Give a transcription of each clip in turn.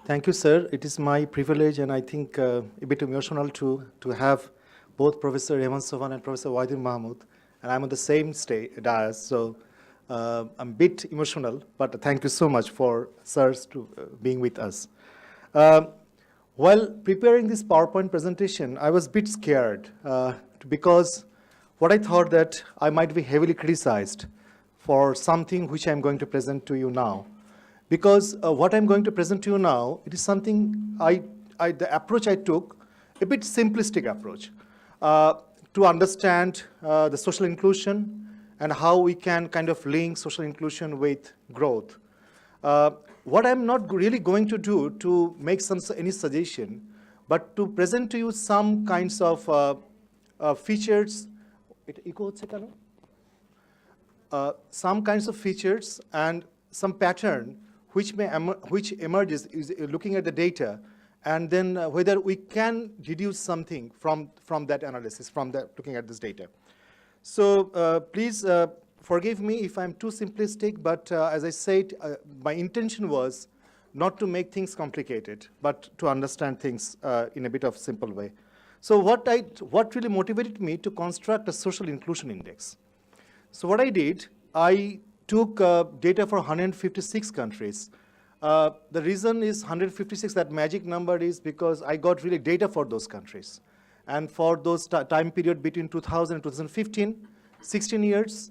Thank you, sir. It is my privilege and I think a bit emotional to have both Professor Hemant Sovan and Professor Wahidin Mahmood, and I'm on the same dais, so I'm a bit emotional, but thank you so much for sirs to being with us. While preparing this PowerPoint presentation, I was a bit scared because what I thought that I might be heavily criticized for something which I'm going to present to you now. Because what I'm going to present to you now, it is something the approach I took, a bit simplistic approach, to understand the social inclusion and how we can kind of link social inclusion with growth. What I'm not really going to do to make any suggestion, but to present to you some kinds of features. Some kinds of features and some pattern which emerges is looking at the data, and then whether we can deduce something from that analysis, looking at this data. So please forgive me if I'm too simplistic, but as I said, my intention was not to make things complicated, but to understand things in a bit of simple way. So what really motivated me to construct a social inclusion index? So what I did, I took data for 156 countries. The reason is 156, that magic number, is because I got really data for those countries. And for those time period between 2000 and 2015, 16 years.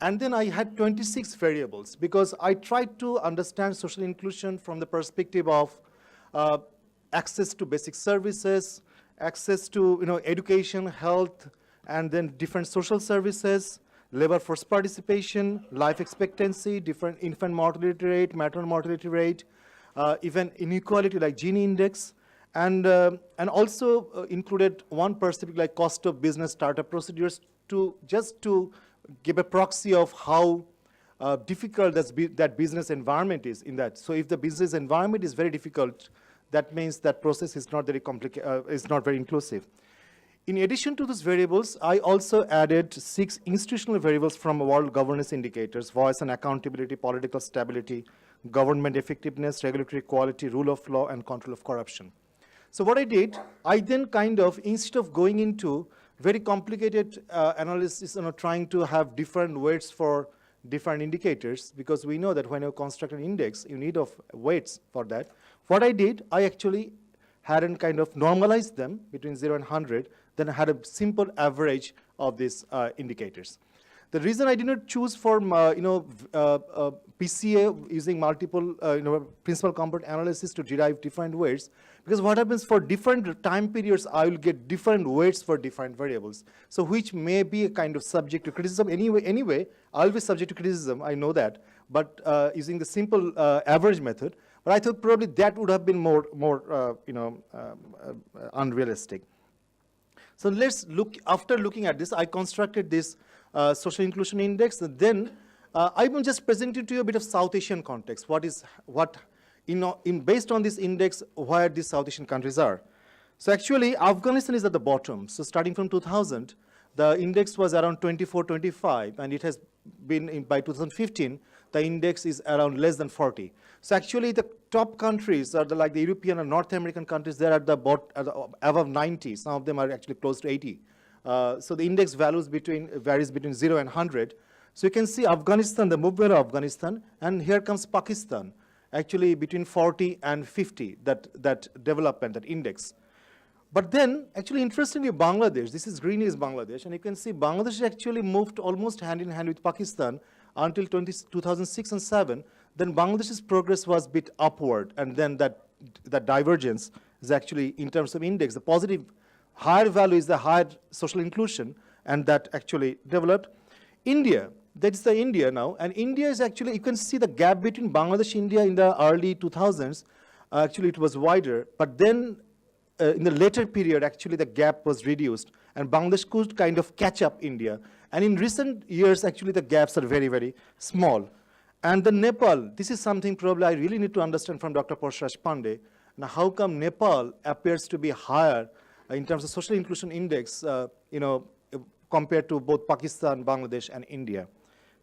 And then I had 26 variables because I tried to understand social inclusion from the perspective of access to basic services, access to education, health, and then different social services, labor force participation, life expectancy, different infant mortality rate, maternal mortality rate, even inequality like Gini index, and also included one perspective like cost of business startup procedures just to give a proxy of how difficult that business environment is in that. So if the business environment is very difficult, that means that process is not very is not very inclusive. In addition to those variables, I also added 6 institutional variables from world governance indicators: voice and accountability, political stability, government effectiveness, regulatory quality, rule of law, and control of corruption. So what I did, I then kind of, instead of going into very complicated analysis, trying to have different weights for different indicators, because we know that when you construct an index, you need of weights for that. What I did, I actually hadn't kind of normalized them between 0 and 100, then I had a simple average of these indicators. The reason I did not choose for PCA using multiple principal component analysis to derive different weights, because what happens for different time periods, I will get different weights for different variables. So which may be a kind of subject to criticism anyway. I'll be subject to criticism, I know that, but using the simple average method. But I thought probably that would have been more unrealistic. So let's look, after looking at this, I constructed this social inclusion index. And then I will just present it to you a bit of South Asian context. Based on this index, where these South Asian countries are. So actually, Afghanistan is at the bottom. So starting from 2000, the index was around 24, 25, and it has been, by 2015, the index is around less than 40. So actually, the top countries are like the European and North American countries. They're at the above 90. Some of them are actually close to 80. So the index varies between 0 and 100. So you can see Afghanistan, the movement of Afghanistan, and here comes Pakistan, actually between 40 and 50, that development, that index. But then, actually, interestingly, Bangladesh, this is green is Bangladesh, and you can see Bangladesh actually moved almost hand in hand with Pakistan until 2006 and 7. Then Bangladesh's progress was a bit upward, and then that divergence is actually, in terms of index, the positive higher value is the higher social inclusion, and that actually developed. India, that's the India now, and India is actually, you can see the gap between Bangladesh and India in the early 2000s, actually it was wider, but then in the later period, actually the gap was reduced, and Bangladesh could kind of catch up India. And in recent years, actually the gaps are very, very small. And the Nepal, this is something probably I really need to understand from Dr. Parshraj Pandey. Now, how come Nepal appears to be higher in terms of social inclusion index, compared to both Pakistan, Bangladesh, and India?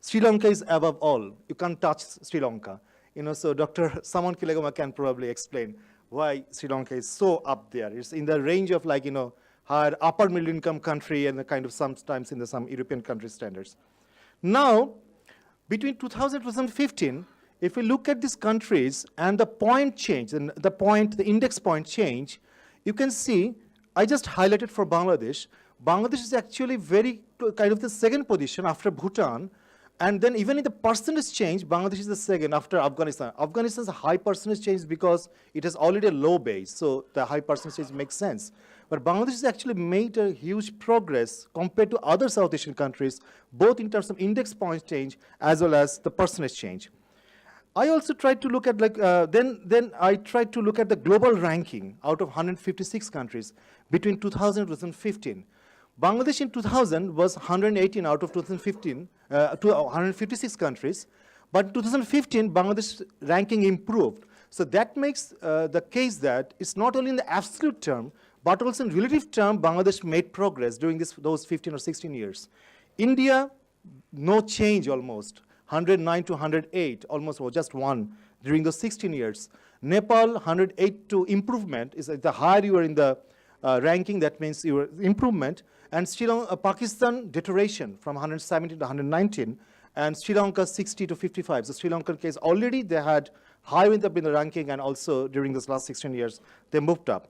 Sri Lanka is above all. You can't touch Sri Lanka. So Dr. Saman Kilagoma can probably explain why Sri Lanka is so up there. It's in the range of like, higher upper middle income country and the kind of sometimes in some European country standards. Now, between 2000 and 2015, if we look at these countries and the point change, and the index point change, you can see, I just highlighted for Bangladesh. Bangladesh is actually very kind of the second position after Bhutan. And then even in the percentage change, Bangladesh is the second after Afghanistan. Afghanistan is a high percentage change because it has already a low base, so the high percentage change makes sense. But Bangladesh has actually made a huge progress compared to other South Asian countries, both in terms of index point change as well as the percentage change. I also tried to look at then I tried to look at the global ranking out of 156 countries between 2000 and 2015. Bangladesh in 2000 was 118 out of 2015 to 156 countries, but in 2015 Bangladesh ranking improved. So that makes the case that it's not only in the absolute term, but also in relative term, Bangladesh made progress during those 15 or 16 years. India, no change almost. 109 to 108, almost or just one during those 16 years. Nepal, 108 to improvement, is the higher you are in the ranking, that means your improvement. And Sri Lanka, Pakistan, deterioration from 117 to 119, and Sri Lanka 60 to 55. So Sri Lankan case already they had high in the ranking, and also during this last 16 years they moved up.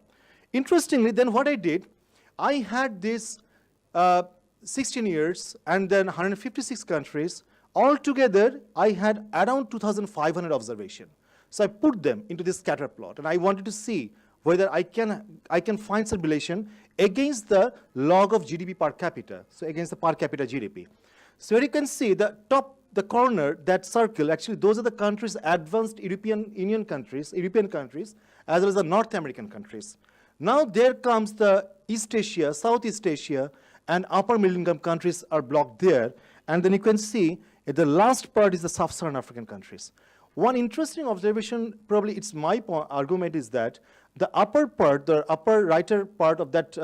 Interestingly, then what I did, I had this 16 years and then 156 countries. Altogether, I had around 2,500 observations. So I put them into this scatter plot, and I wanted to see whether I can find some relation against the log of GDP per capita, so against the per capita GDP. So here you can see the top, the corner, that circle, actually those are the countries, advanced European Union countries, as well as the North American countries. Now there comes the East Asia, Southeast Asia, and upper middle income countries are blocked there. And then you can see the last part is the sub-Saharan African countries. One interesting observation, probably it's my argument, is that the upper part, the upper righter part of that,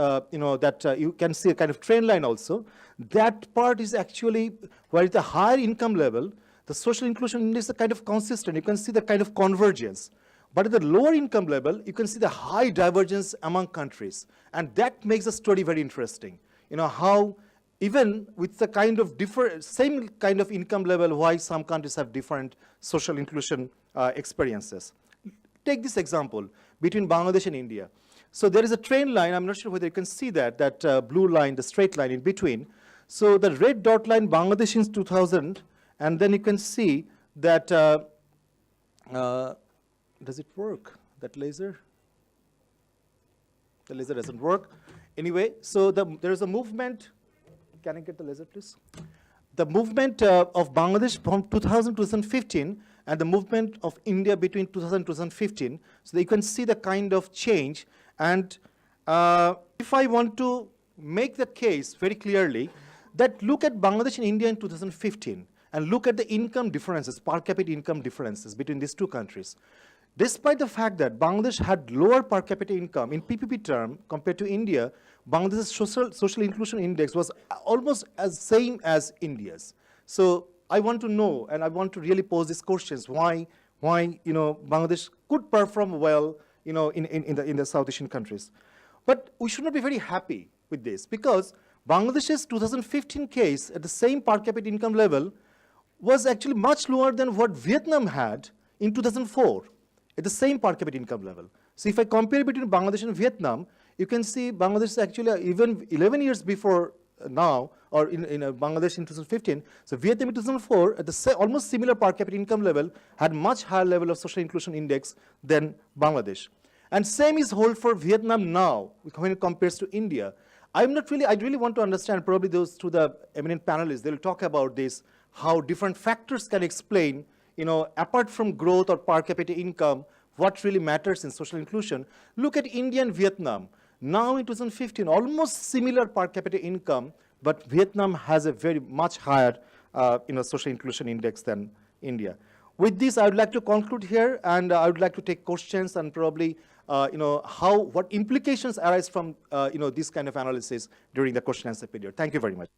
you can see a kind of trend line also. That part is actually where at the higher income level, the social inclusion index is kind of consistent. You can see the kind of convergence. But at the lower income level, you can see the high divergence among countries. And that makes the story very interesting. How even with the kind of same kind of income level, why some countries have different social inclusion experiences. Take this example between Bangladesh and India. So there is a trend line. I'm not sure whether you can see that blue line, the straight line in between. So the red dot line, Bangladesh in 2000, and then you can see that, does it work, that laser? The laser doesn't work. Anyway, so there is a movement. Can I get the laser, please? The movement of Bangladesh from 2000 to 2015, and the movement of India between 2000 and 2015. So you can see the kind of change. And if I want to make the case very clearly, that look at Bangladesh and India in 2015, and look at the income differences, per capita income differences between these two countries. Despite the fact that Bangladesh had lower per capita income in PPP term compared to India, Bangladesh's social inclusion index was almost as same as India's. So I want to know, and I want to really pose these questions: why Bangladesh could perform well, in the South Asian countries. But we should not be very happy with this, because Bangladesh's 2015 case at the same per capita income level was actually much lower than what Vietnam had in 2004 at the same per capita income level. So if I compare between Bangladesh and Vietnam, you can see Bangladesh is actually even 11 years before now, or in Bangladesh in 2015. So Vietnam in 2004 at the almost similar per capita income level had much higher level of social inclusion index than Bangladesh. And same is hold for Vietnam now when it compares to India. I really want to understand, probably those to the eminent panelists, they'll talk about this, how different factors can explain, apart from growth or per capita income, what really matters in social inclusion. Look at India and Vietnam. Now in 2015, almost similar per capita income, but Vietnam has a very much higher social inclusion index than India. With this, I would like to conclude here, and I would like to take questions and probably what implications arise from this kind of analysis during the question and answer period. Thank you very much.